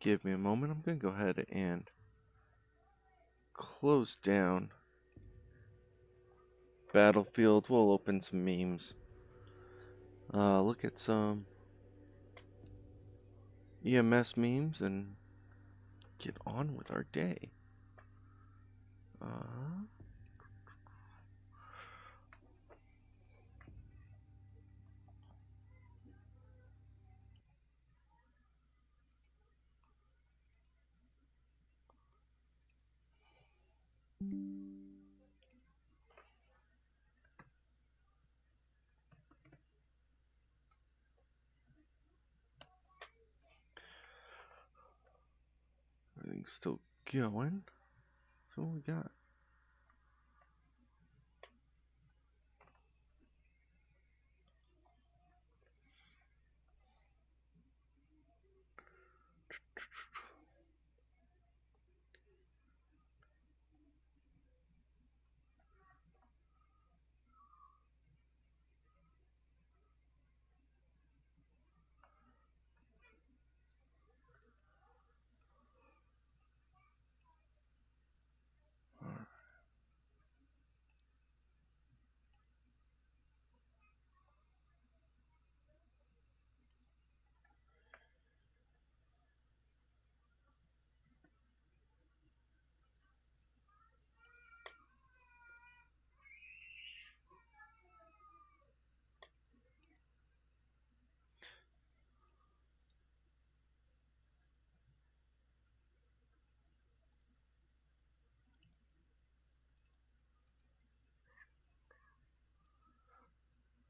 give me a moment. I'm going to go ahead and close down Battlefield. We'll open some memes. Look at some EMS memes and get on with our day. Everything's still going. So what we got?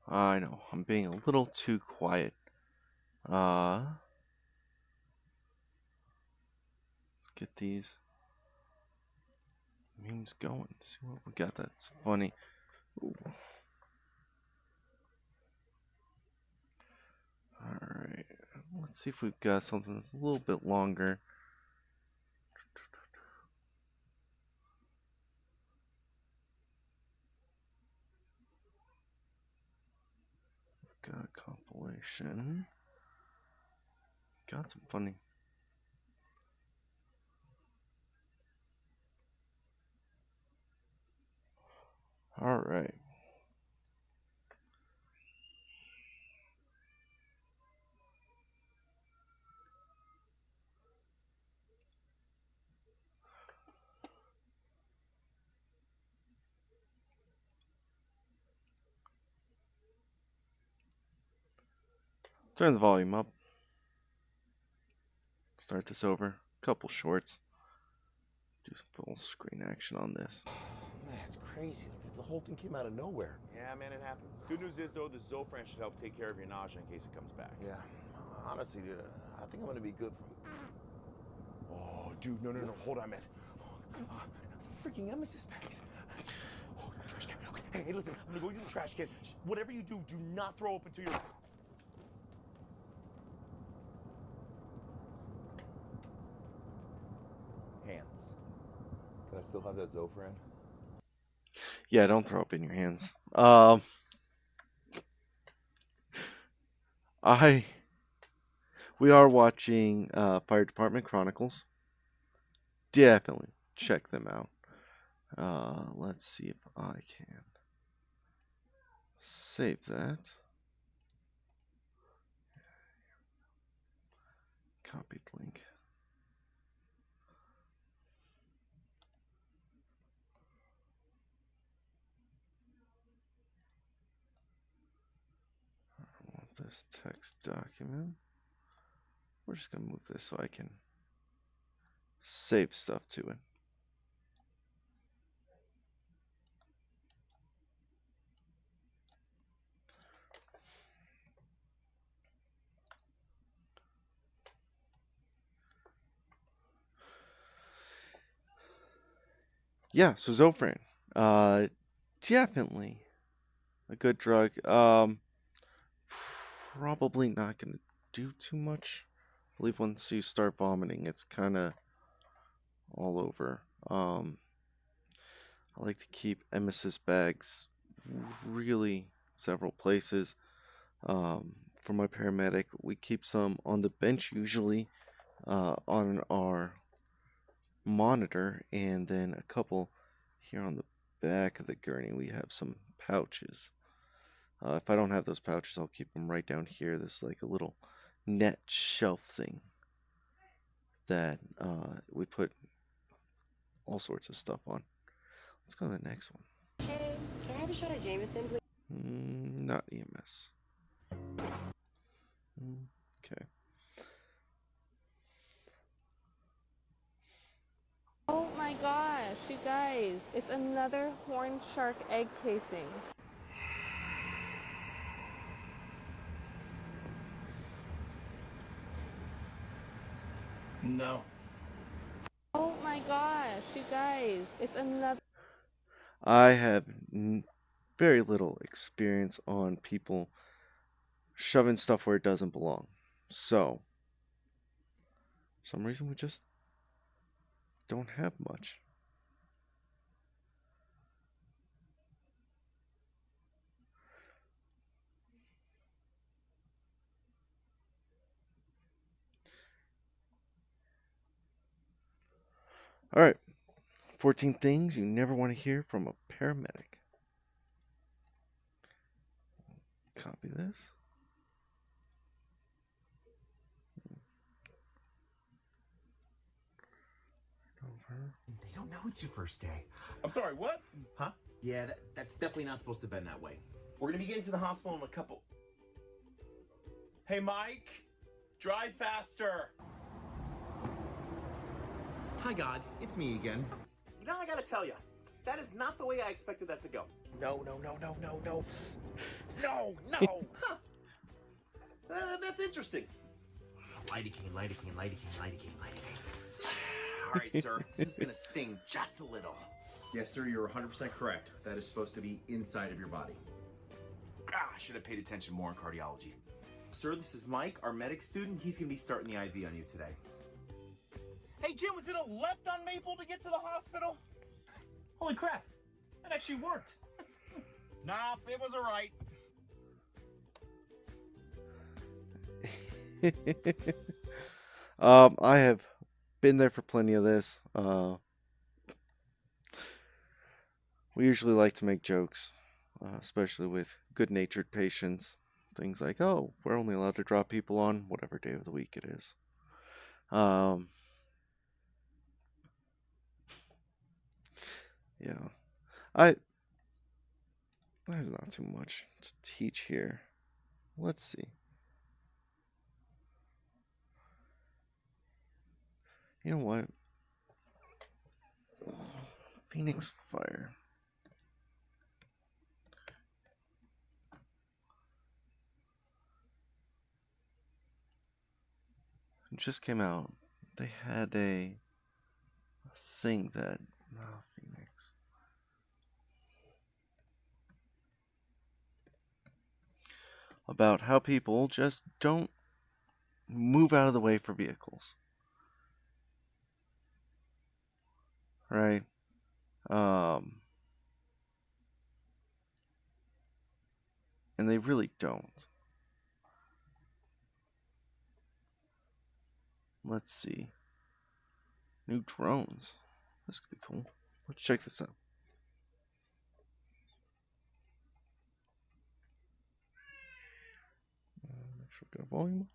I know, I'm being a little too quiet. Let's get these memes going. See what we got that's funny. Ooh. Alright, let's see if we've got something that's a little bit longer. Got a compilation. Got some funny. Alright. Turn the volume up. Start this over. Couple shorts. Do some full screen action on this. Man, it's crazy. The whole thing came out of nowhere. Yeah, man, it happens. Good news is, though, the Zofran should help take care of your nausea in case it comes back. Yeah, honestly, dude, I think I'm gonna be good for. Oh, dude, no, hold on, man. Freaking emesis bags. Oh, trash can. Okay. Hey, listen, I'm gonna go use the trash can. Whatever you do, do not throw up into your... hands. Can I still have that Zofran? Yeah, don't throw up in your hands. We are watching Fire Department Chronicles. Definitely check them out. Let's see if I can save that. Copy link. I want this text document. We're just gonna move this so I can save stuff to it. Yeah, so Zofran, definitely a good drug. Probably not gonna do too much. I believe once you start vomiting, it's kind of all over. I like to keep emesis bags really several places. For my paramedic, we keep some on the bench usually. on our monitor, and then a couple here on the back of the gurney. We have some pouches. If I don't have those pouches, I'll keep them right down here. This is like a little net shelf thing that we put all sorts of stuff on. Let's go to the next one. Hey, can I have a shot of Jameson, please? Not EMS. Okay. Oh my gosh, you guys, it's another horned shark egg casing. No. Oh my gosh, you guys, it's another. I have very little experience on people shoving stuff where it doesn't belong. So, for some reason, we just don't have much. All right. 14 things you never want to hear from a paramedic. Copy this. Over. They don't know it's your first day. I'm sorry, what? Huh? Yeah, that's definitely not supposed to have been that way. We're gonna be getting to the hospital in a couple. Hey, Mike, drive faster. Hi, God, it's me again. You know, I gotta tell you, that is not the way I expected that to go. No. Huh. That's interesting. Lidocaine. All right, sir, this is gonna sting just a little. Yes, sir, you're 100% correct. That is supposed to be inside of your body. I should have paid attention more in cardiology. Sir, this is Mike, our medic student. He's gonna be starting the IV on you today. Hey, Jim, was it a left on Maple to get to the hospital? Holy crap, that actually worked. Nah, it was a right. I have been there for plenty of this. We usually like to make jokes, especially with good-natured patients. Things like, "Oh, we're only allowed to drop people on whatever day of the week it is." Yeah, there's not too much to teach here. Let's see. You know what? Phoenix Fire. It just came out. They had a thing that Phoenix. About how people just don't move out of the way for vehicles. Right? And they really don't. Let's see. New drones. This could be cool. Let's check this out. Make sure we got volume.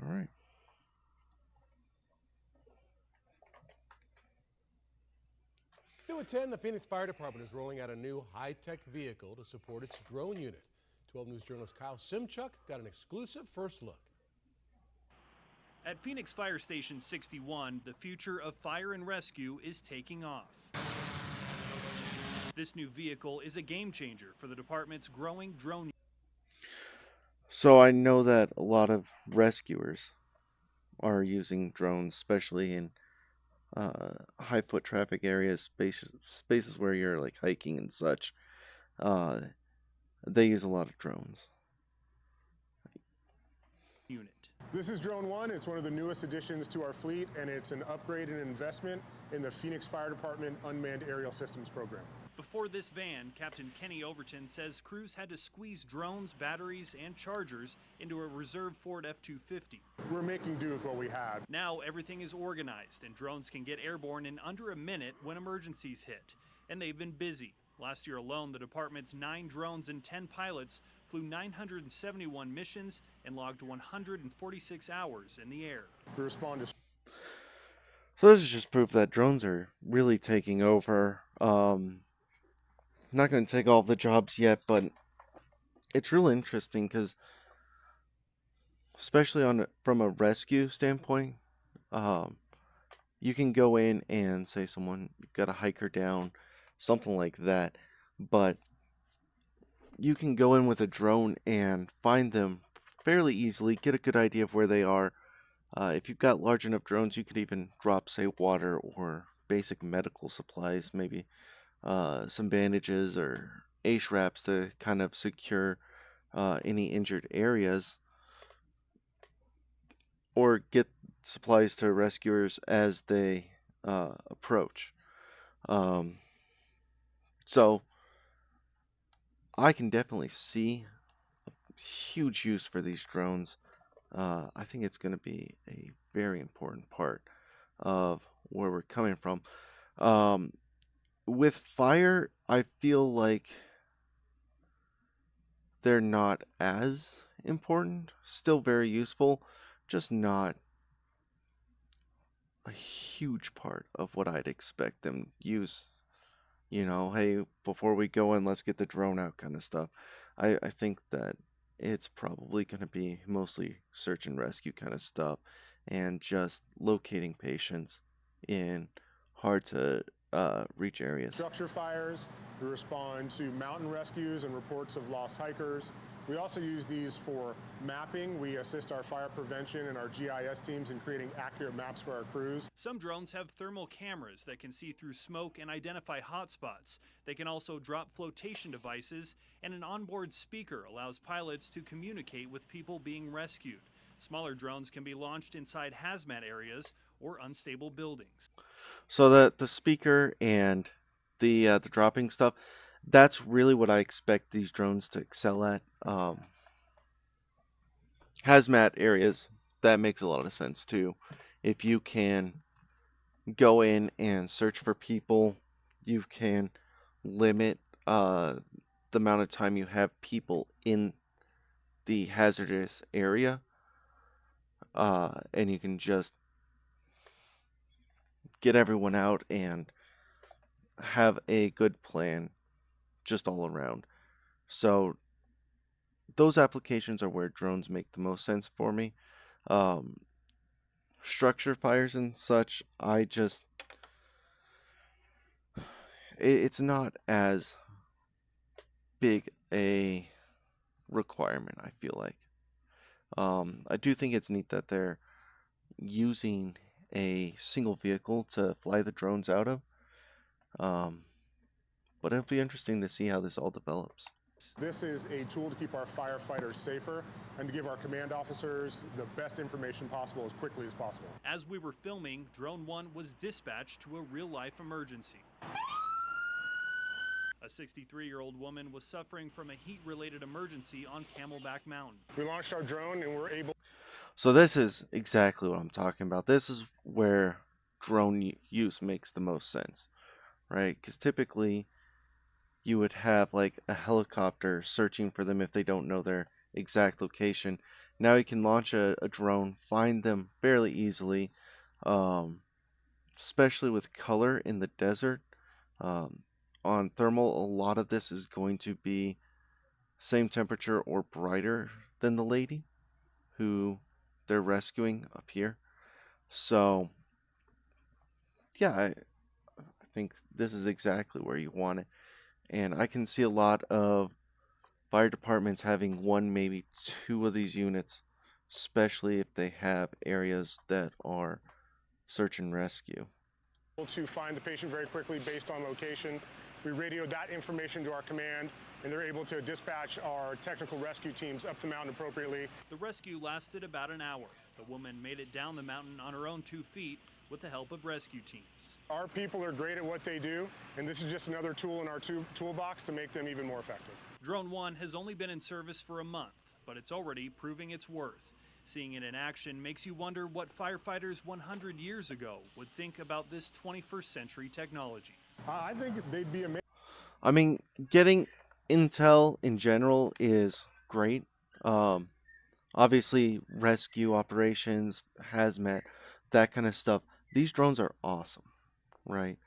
All right. New at 10, the Phoenix Fire Department is rolling out a new high-tech vehicle to support its drone unit. 12 News journalist Kyle Simchuk got an exclusive first look. At Phoenix Fire Station 61, the future of fire and rescue is taking off. This new vehicle is a game changer for the department's growing drone. So I know that a lot of rescuers are using drones, especially in high foot traffic areas, spaces where you're like hiking and such. They use a lot of drones. Unit. This is Drone One. It's one of the newest additions to our fleet, and it's an upgrade and investment in the Phoenix Fire Department Unmanned Aerial Systems program. Before For this van, Captain Kenny Overton says crews had to squeeze drones, batteries, and chargers into a reserve Ford F-250. We're making do with what we had. Now everything is organized and drones can get airborne in under a minute when emergencies hit. And they've been busy. Last year alone, the department's 9 drones and 10 pilots flew 971 missions and logged 146 hours in the air. We respond to So this is just proof that drones are really taking over. Not going to take all the jobs yet, but it's really interesting because, especially from a rescue standpoint, you can go in and say you've got a hiker down, something like that, but you can go in with a drone and find them fairly easily, get a good idea of where they are. If you've got large enough drones, you could even drop, say, water or basic medical supplies, maybe some bandages or ACE wraps to kind of secure any injured areas, or get supplies to rescuers as they approach. So I can definitely see a huge use for these drones. I think it's going to be a very important part of where we're coming from. With fire, I feel like they're not as important. Still very useful, just not a huge part of what I'd expect them to use. Hey, before we go in, let's get the drone out kind of stuff. I think that it's probably going to be mostly search and rescue kind of stuff and just locating patients in hard to reach areas. structure fires. We respond to mountain rescues and reports of lost hikers. We also use these for mapping. We assist our fire prevention and our GIS teams in creating accurate maps for our crews. Some drones have thermal cameras that can see through smoke and identify hotspots. They can also drop flotation devices, and an onboard speaker allows pilots to communicate with people being rescued. Smaller drones can be launched inside hazmat areas or unstable buildings. So the speaker and the dropping stuff, that's really what I expect these drones to excel at. Hazmat areas, that makes a lot of sense too. If you can go in and search for people, you can limit the amount of time you have people in the hazardous area, and you can just get everyone out and have a good plan just all around. So those applications are where drones make the most sense for me. Structure fires and such, it's not as big a requirement, I feel like. I do think it's neat that they're using a single vehicle to fly the drones out of. But it'll be interesting to see how this all develops. This is a tool to keep our firefighters safer and to give our command officers the best information possible as quickly as possible. As we were filming, Drone 1 was dispatched to a real-life emergency. A 63-year-old woman was suffering from a heat-related emergency on Camelback Mountain. We launched our drone and we're able. So this is exactly what I'm talking about. This is where drone use makes the most sense, right? Because typically you would have like a helicopter searching for them if they don't know their exact location. Now you can launch a drone, find them fairly easily, especially with color in the desert. On thermal, a lot of this is going to be same temperature or brighter than the lady who they're rescuing up here. So yeah, I think this is exactly where you want it. And I can see a lot of fire departments having one, maybe two of these units, especially if they have areas that are search and rescue. To find the patient very quickly based on location. We radioed that information to our command, and they're able to dispatch our technical rescue teams up the mountain appropriately. The rescue lasted about an hour. The woman made it down the mountain on her own 2 feet, with the help of rescue teams. Our people are great at what they do, and this is just another tool in our toolbox to make them even more effective. Drone 1 has only been in service for a month, but it's already proving its worth. Seeing it in action makes you wonder what firefighters 100 years ago would think about this 21st century technology. I think they'd be amazed. I mean, getting intel in general is great. Obviously, rescue operations, hazmat, that kind of stuff. These drones are awesome, right?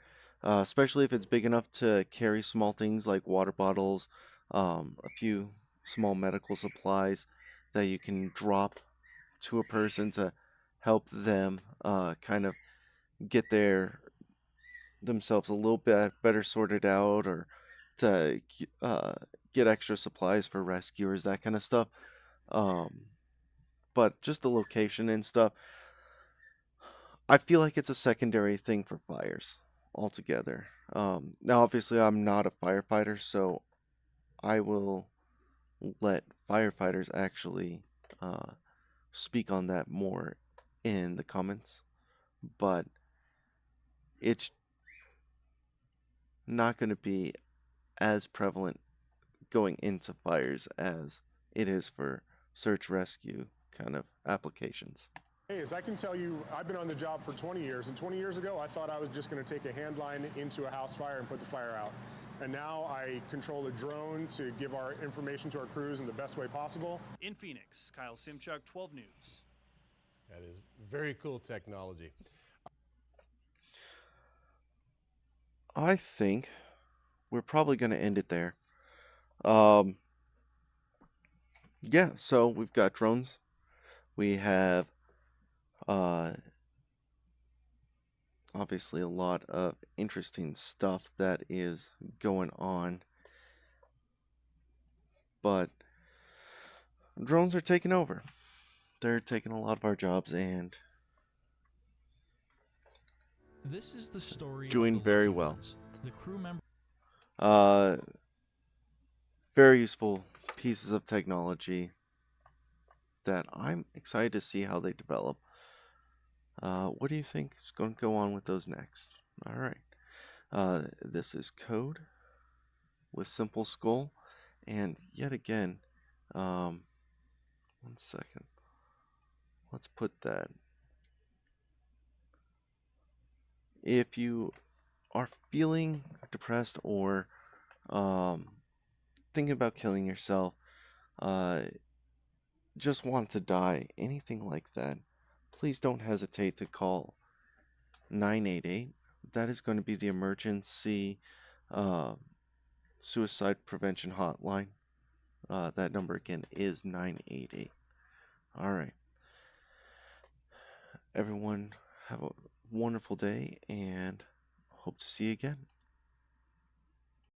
Especially if it's big enough to carry small things like water bottles, a few small medical supplies that you can drop to a person to help them kind of get themselves a little bit better sorted out, or to get extra supplies for rescuers, that kind of stuff. Um, but just the location and stuff, I feel like it's a secondary thing for fires altogether. Now, obviously, I'm not a firefighter, so I will let firefighters actually speak on that more in the comments. But it's not going to be as prevalent going into fires as it is for search rescue kind of applications. Hey, as I can tell you, I've been on the job for 20 years, and 20 years ago, I thought I was just going to take a hand line into a house fire and put the fire out. And now I control a drone to give our information to our crews in the best way possible. In Phoenix, Kyle Simchuk, 12 News. That is very cool technology. I think we're probably going to end it there. Yeah, so we've got drones. We have obviously a lot of interesting stuff that is going on. But drones are taking over. They're taking a lot of our jobs and This is the story doing of the very lucky well. ones. The crew member. Very useful pieces of technology that I'm excited to see how they develop. What do you think is going to go on with those next? All right. This is Code with Simple Skull. And yet again, 1 second. Let's put that. If you are feeling depressed or thinking about killing yourself, just want to die, anything like that, please don't hesitate to call 988. That is going to be the emergency suicide prevention hotline. That number again is 988. All right. Everyone, have a wonderful day and hope to see you again.